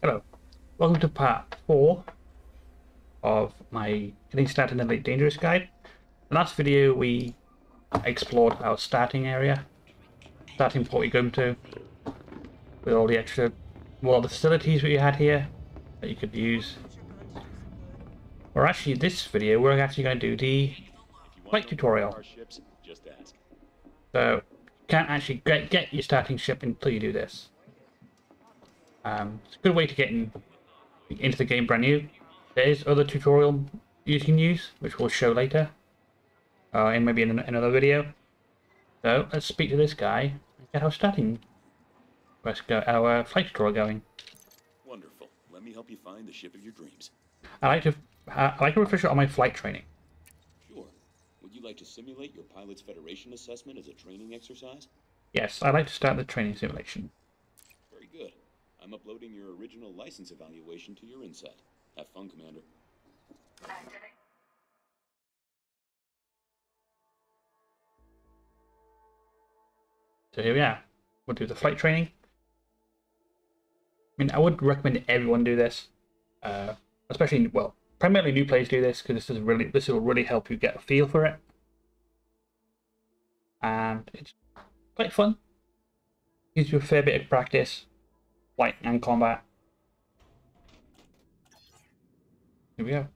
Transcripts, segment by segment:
Hello, welcome to part 4 of my Getting Started in Elite Dangerous guide. In the last video we explored our starting area, starting port we go to, with all the extra, well, the facilities we had here that you could use. Or actually, this video we're actually going to do the flight tutorial. So you can't actually get your starting ship until you do this. It's a good way to get into the game brand new. There is other tutorial you can use, which we'll show later, and maybe in another video. So let's speak to this guy and get our starting. Let's go our flight tutorial going. Wonderful. Let me help you find the ship of your dreams. I like to refresh on my flight training. Sure. Would you like to simulate your Pilots Federation assessment as a training exercise? Yes, I'd like to start the training simulation. Very good. I'm uploading your original license evaluation to your inset. Have fun, Commander. So here we are. We'll do the flight training. I mean, I would recommend everyone do this, especially, well, primarily new players do this because this will really help you get a feel for it, and it's quite fun. Gives you a fair bit of practice, flight and combat. Here we go.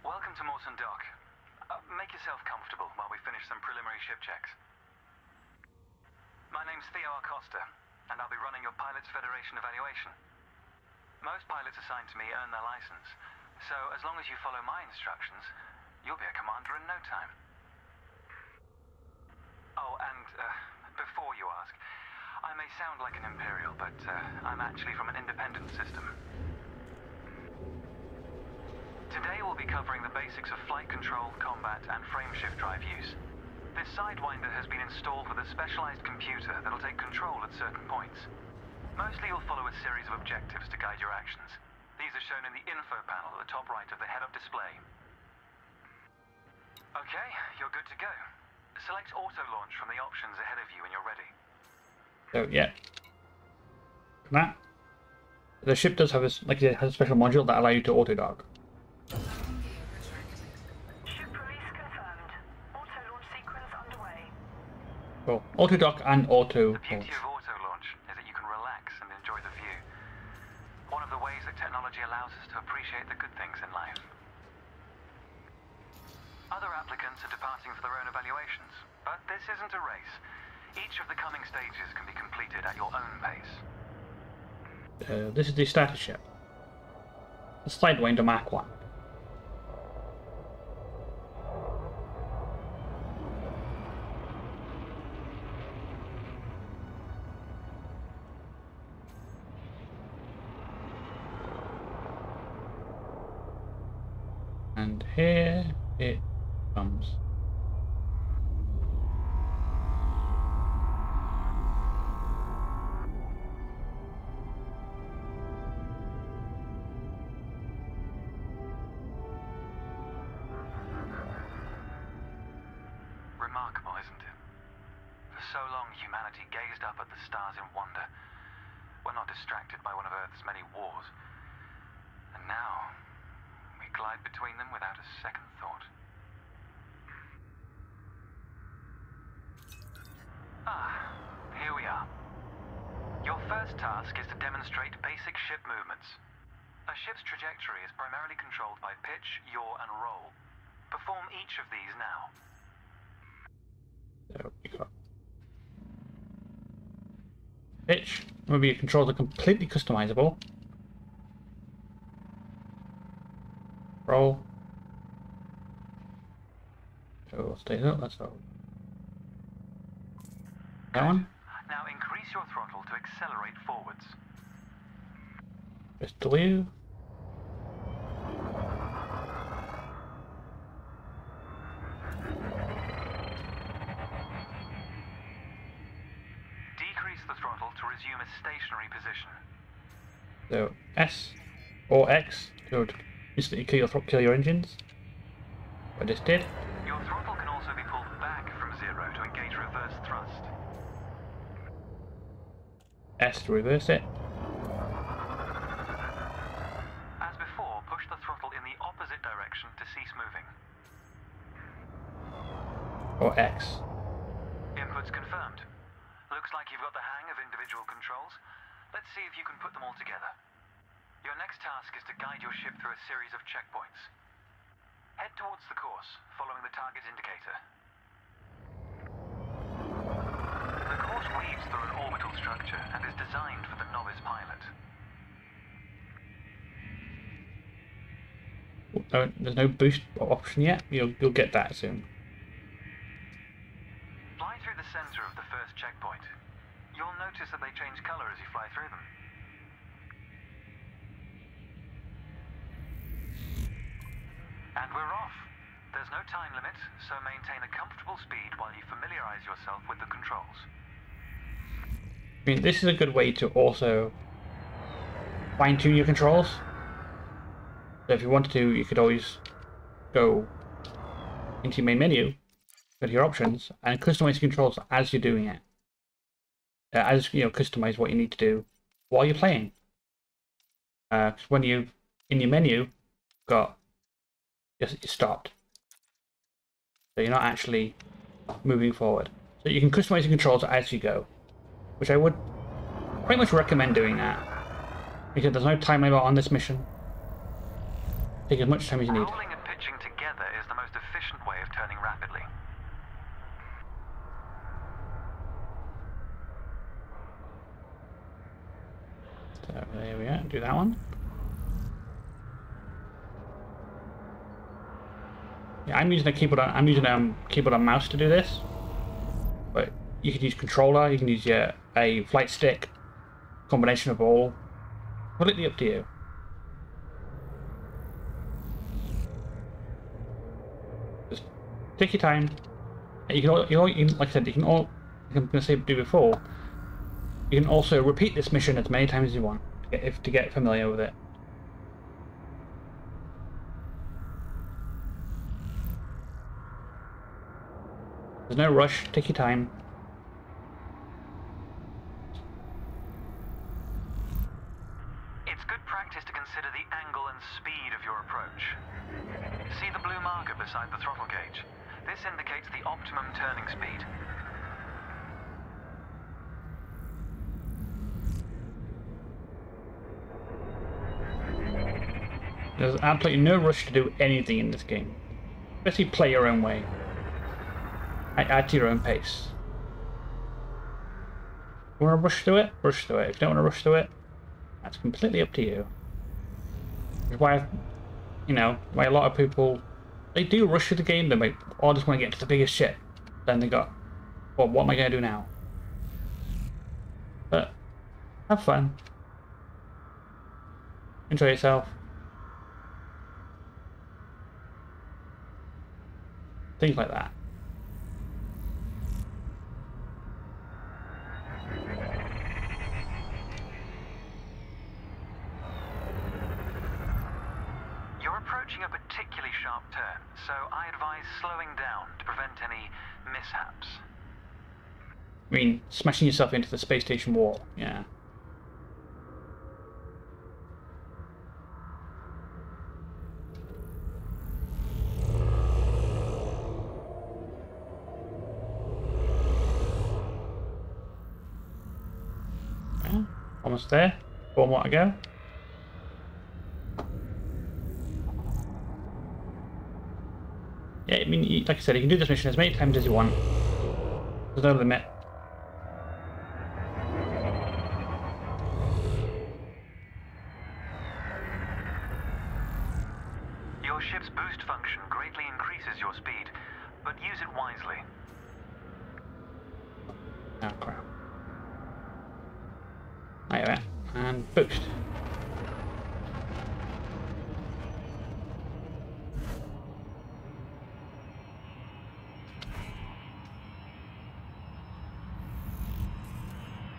Welcome to Morton Dock. Make yourself comfortable while we finish some preliminary ship checks. My name's Theo Acosta, and I'll be running your Pilots Federation evaluation. Most pilots assigned to me earn their license, so as long as you follow my instructions, you'll be a commander in no time. Oh, and before you ask, I may sound like an Imperial, but I'm actually from an independent system. Today we'll be covering the basics of flight control, combat, and frameshift drive use. This Sidewinder has been installed with a specialized computer that'll take control at certain points. Mostly you'll follow a series of objectives to guide your actions. These are shown in the info panel at the top right of the head-up display. Okay, you're good to go. Select auto launch from the options ahead of you when you're ready. So yeah, that the ship does have a special module that allows you to auto dock. Ship release confirmed. Auto launch sequence underway. Well, auto dock and auto The beauty launch. of auto launch is that you can relax and enjoy the view. One of the ways that technology allows us to appreciate the good things in life. Other applicants are departing for their own evaluations, but this isn't a race. Each of the coming stages can be completed at your own pace. This is the starter ship. The Sidewinder Mark 1. And here it comes. Remarkable, isn't it? For so long, humanity gazed up at the stars in wonder. We're not distracted by one of Earth's many wars. And now, we glide between them without a second thought. Ah, here we are. Your first task is to demonstrate basic ship movements. A ship's trajectory is primarily controlled by pitch, yaw, and roll. Perform each of these now. There we go. Pitch. Maybe your controls are completely customizable. Roll. So stay up, that's all. That one. Now increase your throttle to accelerate forwards. Press W. Decrease the throttle to resume a stationary position. So S or X to instantly kill your engines. I just did. Your throttle can also be pulled back from 0 to engage reverse thrust. S to reverse it. or X. Inputs confirmed. Looks like you've got the hang of individual controls. Let's see if you can put them all together. Your next task is to guide your ship through a series of checkpoints. Head towards the course, following the target indicator. The course weaves through an orbital structure and is designed for the novice pilot. There's no boost option yet. You'll get that soon. Fly through the center of the first checkpoint. You'll notice that they change color as you fly through them. And we're off. There's no time limit, so maintain a comfortable speed while you familiarize yourself with the controls. I mean, this is a good way to also fine-tune your controls. So if you wanted to, you could always go into your main menu, go to your options, and customize your controls as you're doing it. As you know, customize what you need to do while you're playing. Because when you in your menu got just stopped, so you're not actually moving forward. So you can customize your controls as you go, which I would pretty much recommend doing that, because there's no time limit on this mission. Take as much time as you need. Rolling and pitching together is the most efficient way of turning rapidly. So there we are. Do that one. Yeah, I'm using a keyboard. I'm using keyboard and mouse to do this. But you can use controller. You can use a flight stick. Combination of all. Completely up to you. Just take your time. You can, like I said, I'm going to say do before. You can also repeat this mission as many times as you want to get familiar with it. There's no rush. Take your time. It's good practice to consider the angle and speed of your approach. See the blue marker beside the throttle gauge? This indicates the optimum turning speed. There's absolutely no rush to do anything in this game. Especially play your own way. At your own pace. You want to rush through it? Rush through it. If you don't want to rush through it, that's completely up to you. Which is why, why a lot of people, they do rush through the game. They might, I just want to get to the biggest shit. Then they got, well, what am I going to do now? But have fun. Enjoy yourself. Things like that. You're approaching a particularly sharp turn, so I advise slowing down to prevent any mishaps. I mean, smashing yourself into the space station wall, yeah. Almost there. 4 more to go. Yeah, I mean, like I said, you can do this mission as many times as you want. There's no limit. Your ship's boost function greatly increases your speed, but use it wisely. Oh, crap. There, and boost.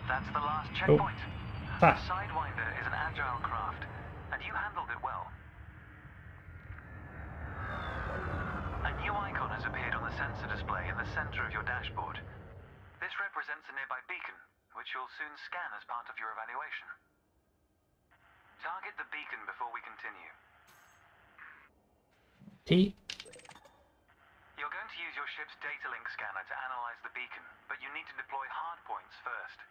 That's the last checkpoint. Ah. The Sidewinder is an agile craft, and you handled it well. A new icon has appeared on the sensor display in the center of your dashboard. This represents a nearby beacon, which you'll soon scan as part of your evaluation. Target the beacon before we continue. T. You're going to use your ship's data link scanner to analyze the beacon, but you need to deploy hardpoints first.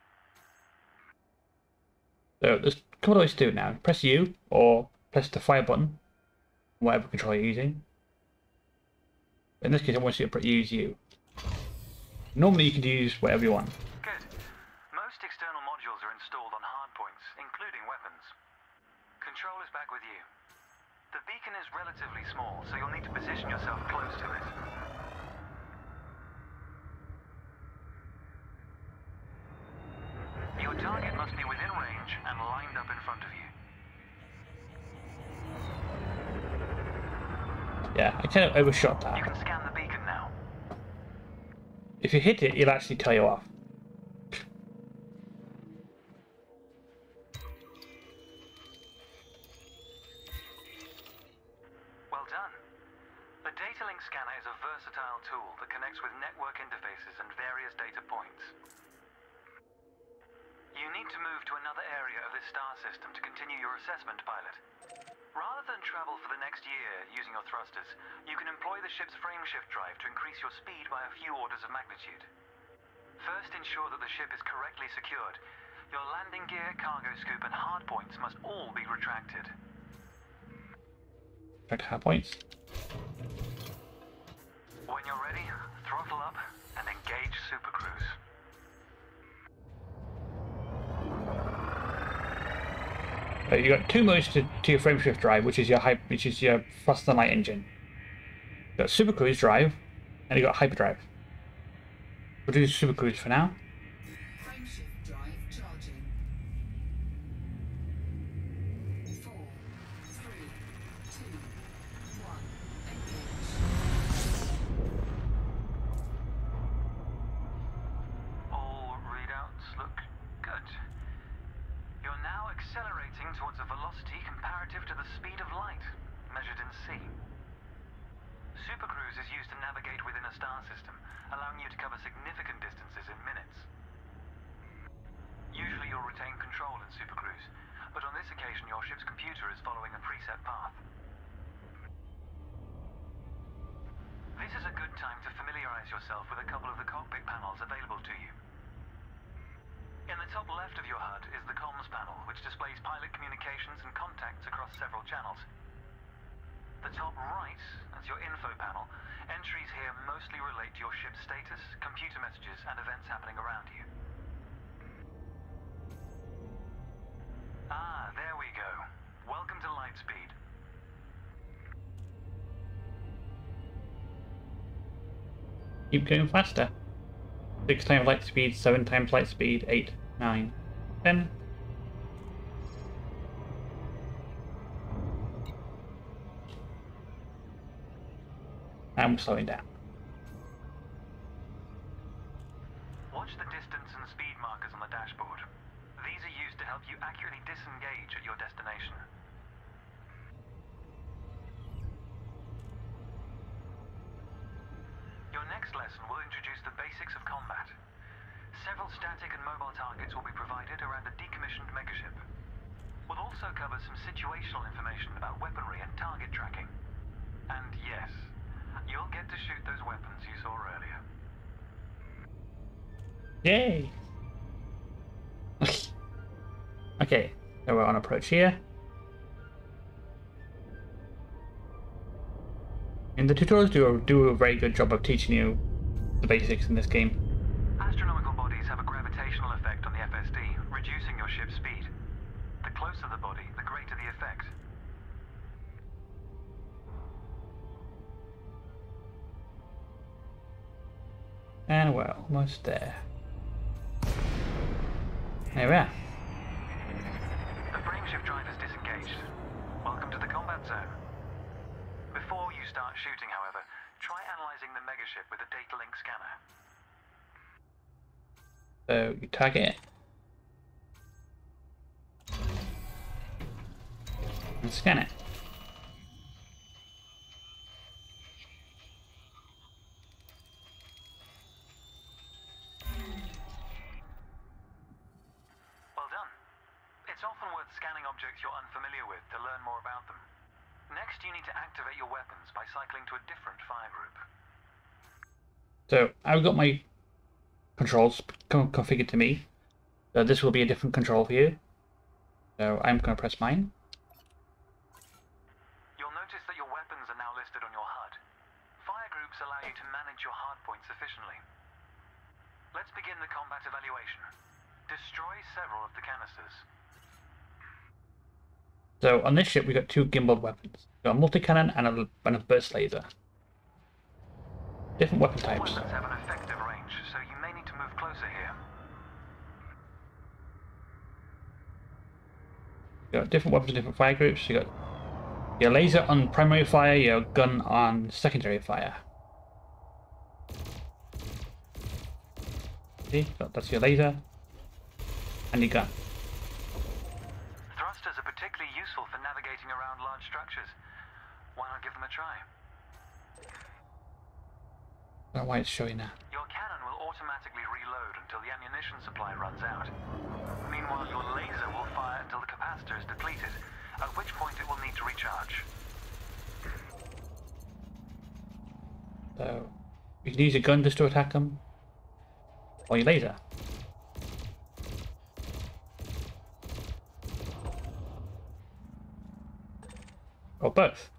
So there's a couple of ways to do it now. Press U or press the fire button, whatever control you're using. In this case, I want you to use U. Normally you can use whatever you want. Good. Most external modules are installed on hardpoints, including weapons. Control is back with you. The beacon is relatively small, so you'll need to position yourself close to it. Your target must be within range and lined up in front of you. Yeah, I kind of overshot You that. can scan the beacon now. If you hit it, it'll actually tell you off. Well done. The data link scanner is a versatile tool that connects with network interfaces and various data points. You need to move to another area of this star system to continue your assessment, pilot. Rather than travel for the next year using your thrusters, you can employ the ship's frameshift drive to increase your speed by a few orders of magnitude. First, ensure that the ship is correctly secured. Your landing gear, cargo scoop, and hardpoints must all be retracted. Track hard points. When you're ready, throttle up and engage supercruise. You got two modes to your frameshift drive, which is your thrust and light engine. You got super cruise drive, and you got hyperdrive. We'll do super cruise for now. Frameshift drive charging. 4, 3, 2, 1, engage. All readouts look good. You're now accelerating towards a velocity comparative to the speed of light, measured in C. Supercruise is used to navigate within a star system, allowing you to cover significant distances in minutes. Usually you'll retain control in Supercruise, but on this occasion your ship's computer is following a preset path. This is a good time to familiarize yourself with a couple of the cockpit panels available to you. In the top left of your HUD is the comms panel, which displays pilot communications and contacts across several channels. The top right is your info panel. Entries here mostly relate to your ship's status, computer messages, and events happening around you. Ah, there we go. Welcome to Lightspeed. Keep going faster. 6 times light speed, 7 times light speed, 8, 9, 10. I'm slowing down. Watch the distance and speed markers on the dashboard. These are used to help you accurately disengage at your destination. Your next lesson will introduce the basics of combat. Several static and mobile targets will be provided around a decommissioned megaship. We'll also cover some situational information about weaponry and target tracking. And yes, you'll get to shoot those weapons you saw earlier. Yay! Okay, so we're on approach here. And the tutorials do a very good job of teaching you the basics in this game. Astronomical bodies have a gravitational effect on the FSD, reducing your ship's speed. The closer the body, the greater the effect. And we're almost there. There we are. The frameshift drive is disengaged. Welcome to the combat zone. Before you start shooting, however, try analyzing the megaship with a data link scanner. So you target it. And scan it. Well done. It's often worth scanning objects you're unfamiliar with to learn more about them. Next, you need to activate your weapons by cycling to a different fire group. So I've got my controls configured to me. So this will be a different control for you. So I'm going to press mine. You'll notice that your weapons are now listed on your HUD. Fire groups allow you to manage your hard points efficiently. Let's begin the combat evaluation. Destroy several of the canisters. So on this ship we've got two gimbaled weapons. We've got a multi-cannon and a burst laser. Different weapon types. Weapons have an effective range, so you may need to move closer here. You've got different weapons and different fire groups. You've got your laser on primary fire, your gun on secondary fire. See, that's your laser and your gun. Thrusters are particularly useful for navigating around large structures. Why not give them a try? I don't know why it's showing that. Your cannon will automatically reload until the ammunition supply runs out. Meanwhile, your laser will fire until the capacitor is depleted, at which point it will need to recharge. So you can use your gun just to attack them, or your laser. Or both.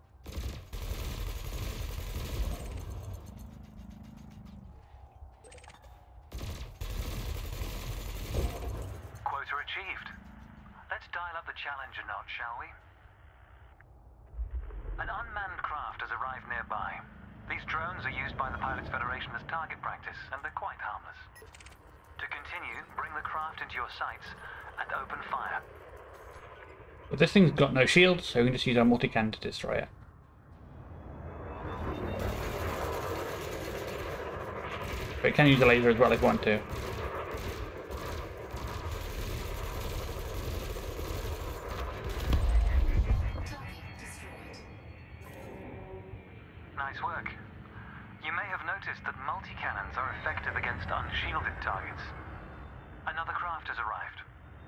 Quota achieved. Let's dial up the challenge a notch, shall we? An unmanned craft has arrived nearby. These drones are used by the Pilots Federation as target practice, and they're quite harmless. To continue, bring the craft into your sights and open fire. But this thing's got no shield, so we can just use our multi-cannon to destroy it. But it can use the laser as well if you want to. Nice work. You may have noticed that multi-cannons are effective against unshielded targets. Another craft has arrived.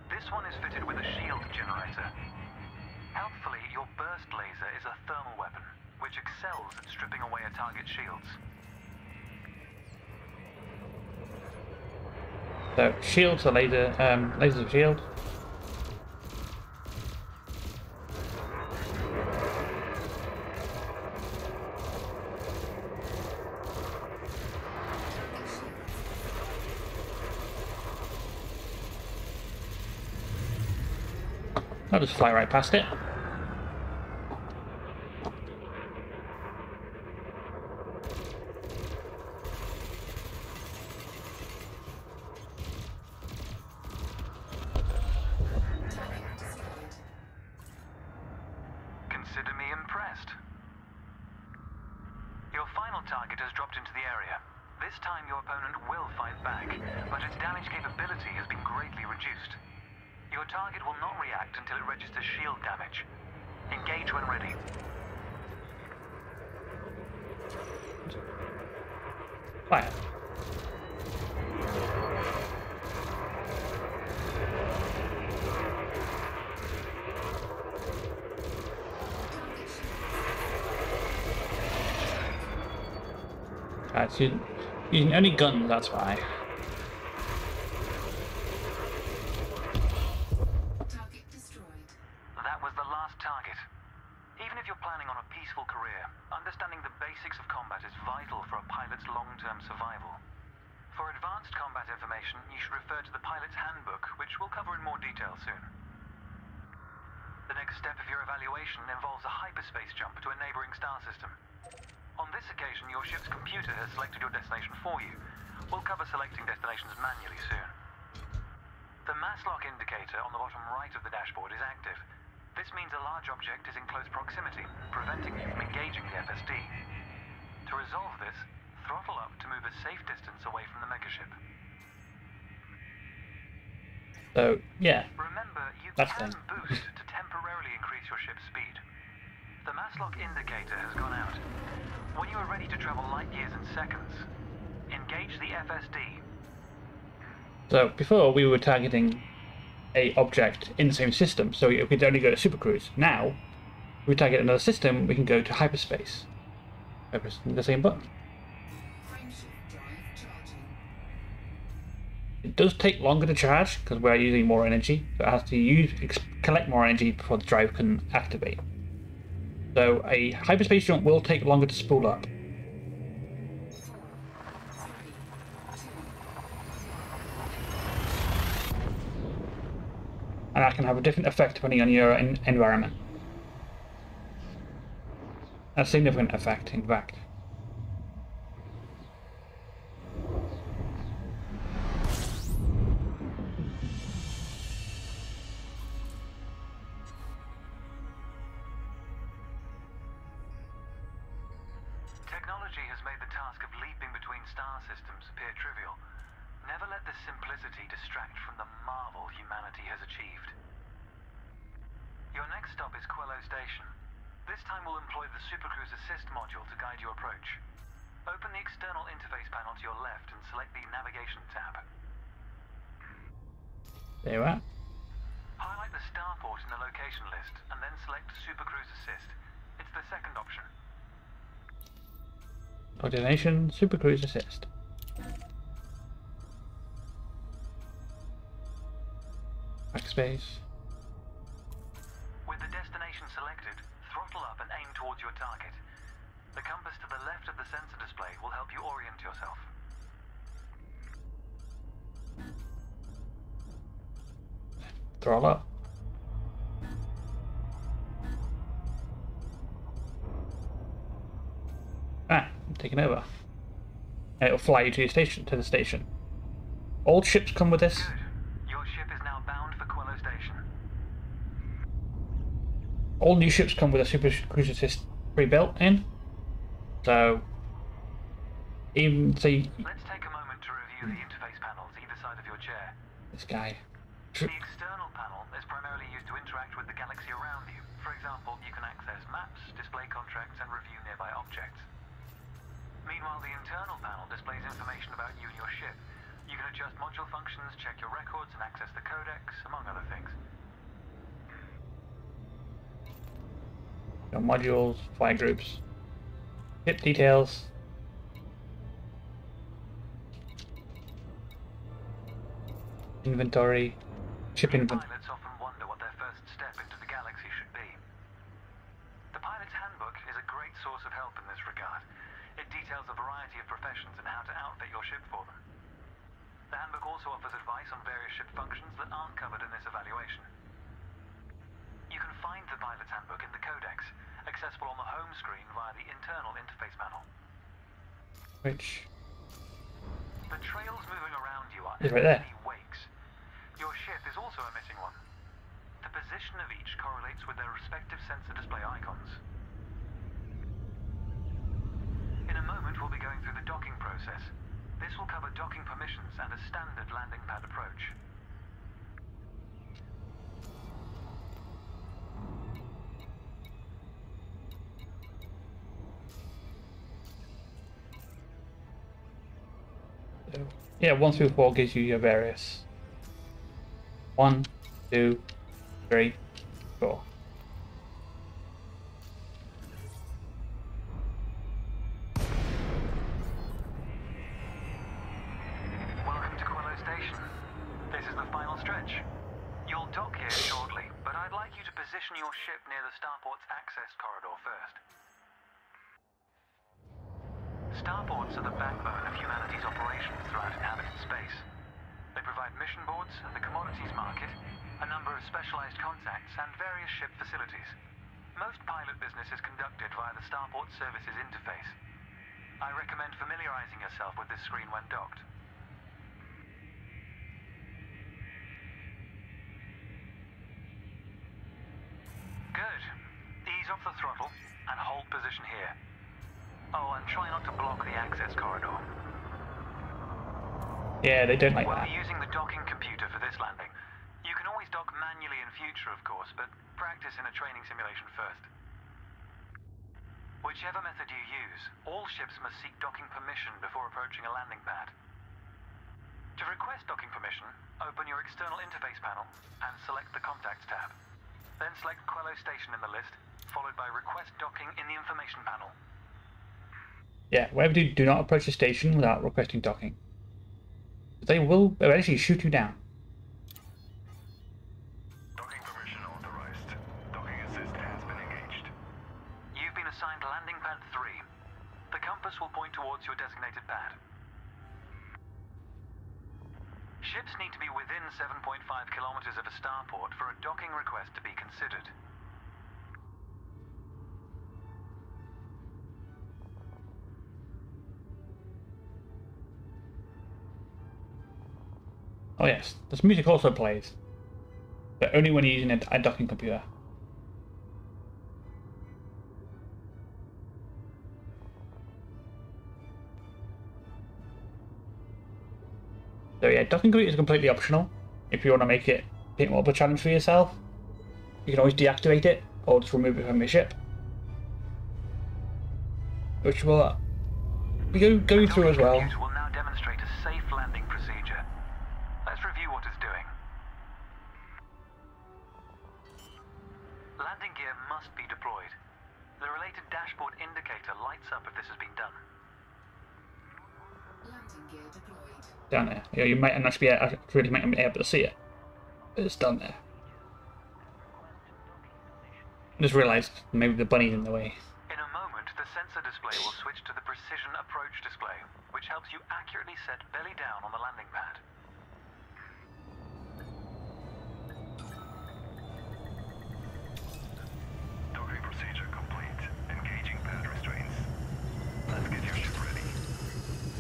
This one is fitted with a shield generator. Helpfully, your burst laser is a thermal weapon, which excels at stripping away a target's shields. So shields are laser, lasers are shield. I'll just fly right past it. Consider me impressed. Your final target has dropped into the area. This time your opponent will fight back, but its damage capability has been greatly reduced. Your target will not react until it registers shield damage. Engage when ready. Fire. Alright, so using only guns, that's why. Target destroyed. That was the last target. Even if you're planning on a peaceful career, understanding the basics of combat is vital for a pilot's long-term survival. For advanced combat information, you should refer to the Pilot's Handbook, which we'll cover in more detail soon. The next step of your evaluation involves a hyperspace jumper to a neighboring star system. On this occasion, your ship's computer has selected your destination for you. We'll cover selecting destinations manually soon. The mass lock indicator on the bottom right of the dashboard is active. This means a large object is in close proximity, preventing you from engaging the FSD. To resolve this, throttle up to move a safe distance away from the megaship. So, yeah. Remember, you That's can fine. boost to temporarily increase your ship's speed. The mass lock indicator has gone out. When you are ready to travel light years in seconds, engage the FSD. So before we were targeting a object in the same system, so we could only go to supercruise. Now, if we target another system, we can go to hyperspace. By pressing the same button. Frameshift drive It does take longer to charge because we're using more energy, so it has to collect more energy before the drive can activate. So a hyperspace jump will take longer to spool up. 4, 3, 2. And that can have a different effect depending on your environment. A significant effect, in fact. Technology has made the task of leaping between star systems appear trivial. Never let this simplicity distract from the marvel humanity has achieved. Your next stop is Quello Station. This time we'll employ the Supercruise Assist module to guide your approach. Open the external interface panel to your left and select the Navigation tab. There we are. Highlight the starport in the location list and then select Supercruise Assist. It's the second option. Coordination, Supercruise Assist. Backspace. With the destination selected, throttle up and aim towards your target. The compass to the left of the sensor display will help you orient yourself. Throttle up. Ah, I'm taking over. And it'll fly you to the station. All ships come with this. Good. Your ship is now bound for Quello Station. All new ships come with a Super Cruise Assist pre-built in. So, even see Let's take a moment to review the interface panels either side of your chair. this guy. The external panel is primarily used to interact with the galaxy around you. For example, you can access maps, display contracts, and review nearby objects. Meanwhile, the internal panel displays information about you and your ship. You can adjust module functions, check your records, and access the codex, among other things. Your modules, fire groups, ship details. Inventory, ship inventory. Pilots often wonder what their first step into the galaxy should be. The pilot's handbook is a great source of help in this regard. It details a variety of professions and how to outfit your ship for them. The handbook also offers advice on various ship functions that aren't covered in this evaluation. You can find the pilot's handbook in the codex, accessible on the home screen via the internal interface panel. Which The trails moving around you are is right there. evidently wakes. Your ship is also emitting one. The position of each correlates with their respective sensor display icons. In a moment, we'll be going through the docking process. This will cover docking permissions and a standard landing pad approach. So, yeah, 1 through 4 gives you your various 1, 2, 3, 4. Welcome to Quello Station. This is the final stretch. You'll dock here shortly, but I'd like you to position your ship near the starport's access corridor first. Starports are the backbone of humanity's operations throughout inhabited space. They provide mission boards, the commodities market, a number of specialized contacts, and various ship facilities. Most pilot business is conducted via the Starport Services interface. I recommend familiarizing yourself with this screen when docked. Good. Ease off the throttle and hold position here. Oh, and try not to block the access corridor. Yeah, they don't like We'll that. be using the docking computer for this landing. You can always dock manually in future, of course, but practice in a training simulation first. Whichever method you use, all ships must seek docking permission before approaching a landing pad. To request docking permission, open your external interface panel and select the Contacts tab. Then select Quello Station in the list, followed by Request Docking in the information panel. Yeah, wherever do not approach the station without requesting docking. They will eventually shoot you down. Docking permission authorized. Docking assist has been engaged. You've been assigned landing pad 3. The compass will point towards your designated pad. Ships need to be within 7.5 kilometers of a starport for a docking request to be considered. Oh yes, this music also plays, but only when you're using a docking computer. So yeah, docking computer is completely optional. If you want to make it a bit more of a challenge for yourself, you can always deactivate it or just remove it from your ship, which will be going through as well. The will now demonstrate a safe landing procedure. Let's review what it's doing. Landing gear must be deployed. The related dashboard indicator lights up if this has been done. Landing gear deployed. Down there. Yeah, you might not be really might not be able to see it, but it's down there. I just realised maybe the bunny's in the way. In a moment, the sensor display will switch to the precision approach display, which helps you accurately set belly down on the landing pad. Docking procedure complete. Engaging pad restraints. Let's get your ship ready.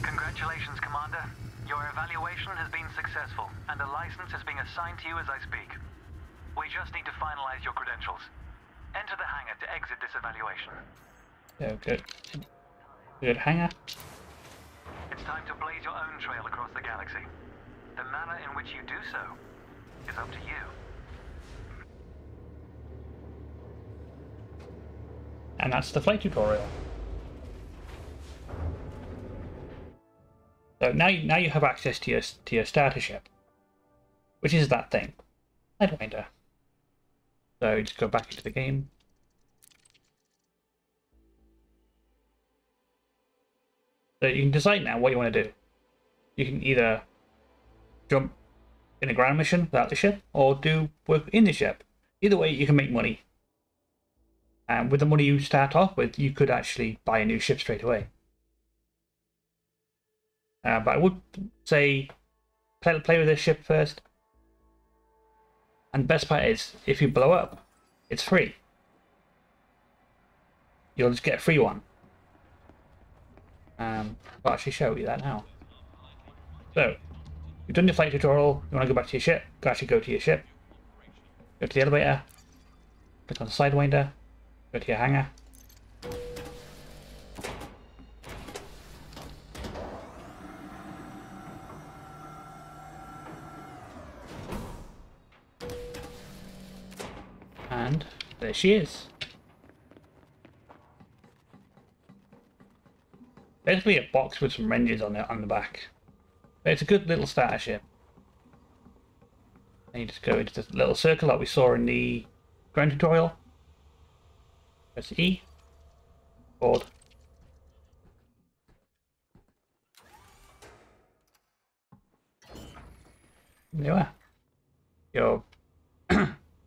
Congratulations, Commander. Your evaluation has been successful, and a license is being assigned to you as I speak. We just need to finalize your credentials. Enter the hangar to exit this evaluation. Yeah, good. Good hangar. It's time to blaze your own trail across the galaxy. The manner in which you do so is up to you. And that's the flight tutorial. So now you have access to your starter ship, which is that thing, Sidewinder. So just go back into the game. So you can decide now what you want to do. You can either jump in a ground mission without the ship, or do work in the ship. Either way, you can make money. And with the money you start off with, you could actually buy a new ship straight away. But I would say play with this ship first. And the best part is, if you blow up, it's free. You'll just get a free one. I'll actually show you that now. So, you've done your flight tutorial, you want to go back to your ship, go to your ship. Go to the elevator, click on the Sidewinder, go to your hangar. And there she is. Basically a box with some wrenches on the back. But it's a good little starter ship. And you just go into this little circle that we saw in the ground tutorial. Press E. Board. There you are. Your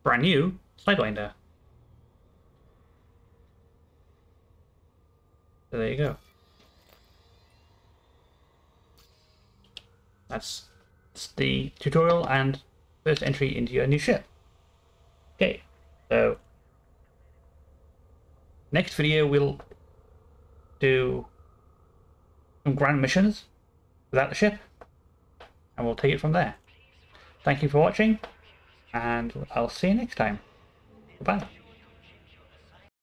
brand new Sidewinder. So there you go. That's the tutorial and first entry into your new ship. Okay, so next video we'll do some grand missions without the ship, and we'll take it from there. Thank you for watching, and I'll see you next time. Goodbye.